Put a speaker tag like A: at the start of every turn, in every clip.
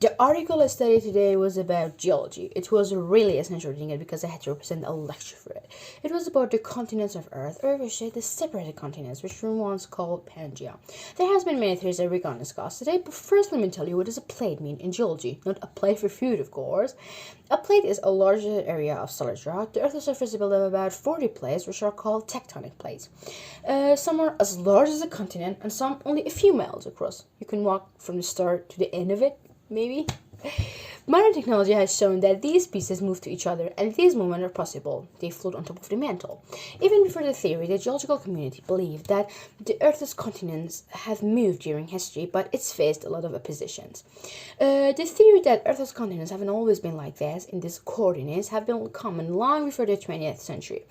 A: The article I studied today was about geology. It was really essential reading it because I had to represent a lecture for it. It was about the continents of Earth, or we should say the separated continents, which were once called Pangea. There has been many theories that we're going to discuss today, but first let me tell you what does a plate mean in geology. Not a plate for food, of course. A plate is a large area of solid rock. The Earth's surface is built of about 40 plates, which are called tectonic plates. Some are as large as a continent, and some only a few miles across. You can walk from the start to the end of it, maybe. Modern technology has shown that these pieces move to each other, and these movements are possible. They float on top of the mantle. Even before the theory, the geological community believed that the Earth's continents have moved during history, but it's faced a lot of oppositions. The theory that Earth's continents haven't always been like this, in these coordinates, have been common long before the 20th century.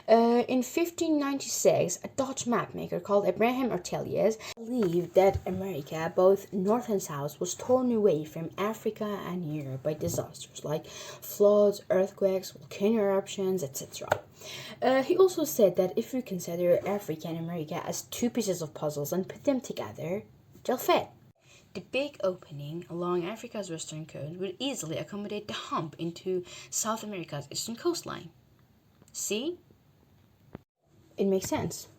A: In 1596, a Dutch mapmaker called Abraham Ortelius believed that America, both north and south, was torn away from Africa and Europe by disasters like floods, earthquakes, volcano eruptions, etc. He also said that if we consider Africa and America as two pieces of puzzles and put them together, they'll fit. The big opening along Africa's western coast would easily accommodate the hump into South America's eastern coastline. See? It makes sense.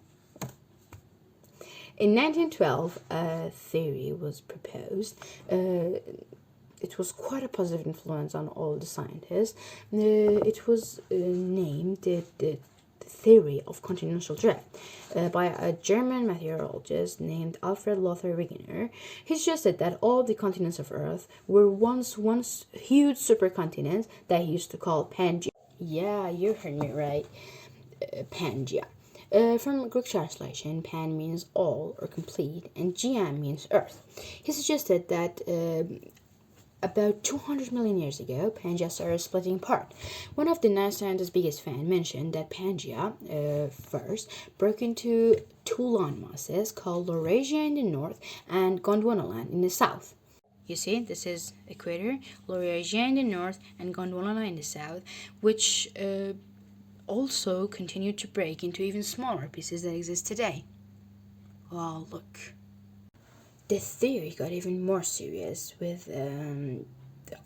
A: In 1912, a theory was proposed. It was quite a positive influence on all the scientists. It was named the theory of continental drift by a German meteorologist named Alfred Lothar Wegener. He suggested that all the continents of Earth were once huge supercontinents that he used to call Pangea. Yeah, you heard me right. Pangea. From Greek translation, pan means all or complete, and Gea means earth. He suggested that about 200 million years ago, Pangea started splitting apart. One of the NASA scientists' biggest fans mentioned that Pangea first broke into two land masses called Laurasia in the north and Gondwanaland in the south. You see, this is equator, Laurasia in the north and Gondwana in the south, which also continued to break into even smaller pieces that exist today. Wow, look. The theory got even more serious with the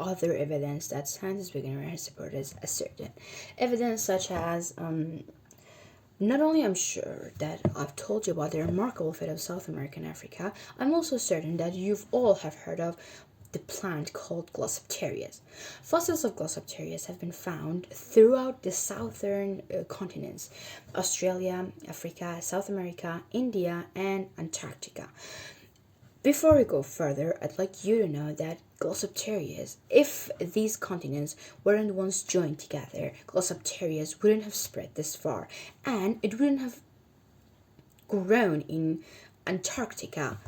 A: other evidence that scientists began to support as asserted. Evidence such as, not only I'm sure that I've told you about the remarkable fate of South America and Africa, I'm also certain that you've all have heard of the plant called Glossopteris. Fossils of Glossopteris have been found throughout the southern continents: Australia, Africa, South America, India, and Antarctica. Before we go further, I'd like you to know that Glossopteris, if these continents weren't once joined together, Glossopteris wouldn't have spread this far, and it wouldn't have grown in Antarctica,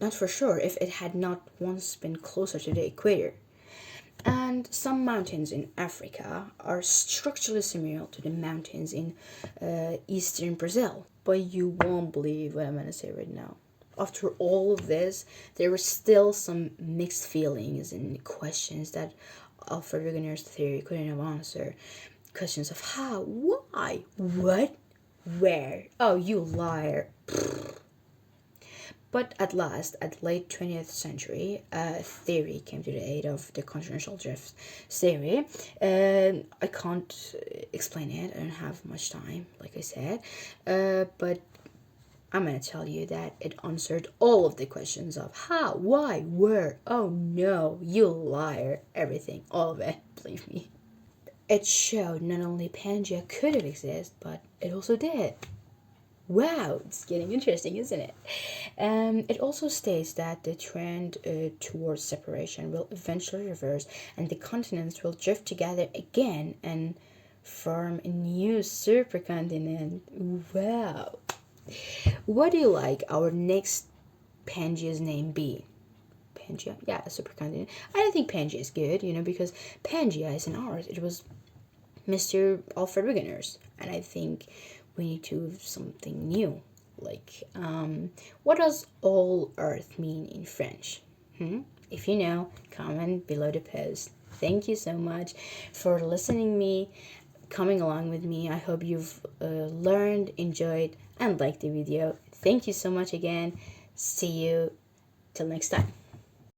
A: not for sure, if it had not once been closer to the equator. And some mountains in Africa are structurally similar to the mountains in eastern Brazil. But you won't believe what I'm going to say right now. After all of this, there were still some mixed feelings and questions that Alfred Wegener's theory couldn't have answered. Questions of how, why, what, where. Oh, you liar. But at last, at late 20th century, a theory came to the aid of the continental drift theory. I can't explain it. I don't have much time, like I said. But I'm going to tell you that it answered all of the questions of how, why, where. Oh no, you liar. Everything, all of it, believe me. It showed not only Pangea could have existed, but it also did. Wow, it's getting interesting, isn't it? It also states that the trend towards separation will eventually reverse and the continents will drift together again and form a new supercontinent. Wow. What do you like our next Pangea's name be? Pangea? Yeah, a supercontinent. I don't think Pangea is good, because Pangea is an art. It was Mr. Alfred Wegener's, and I think we need to have something new. Like, what does all Earth mean in French? If you know, comment below the post. Thank you so much for listening me, coming along with me. I hope you've learned, enjoyed, and liked the video. Thank you so much again. See you till next time.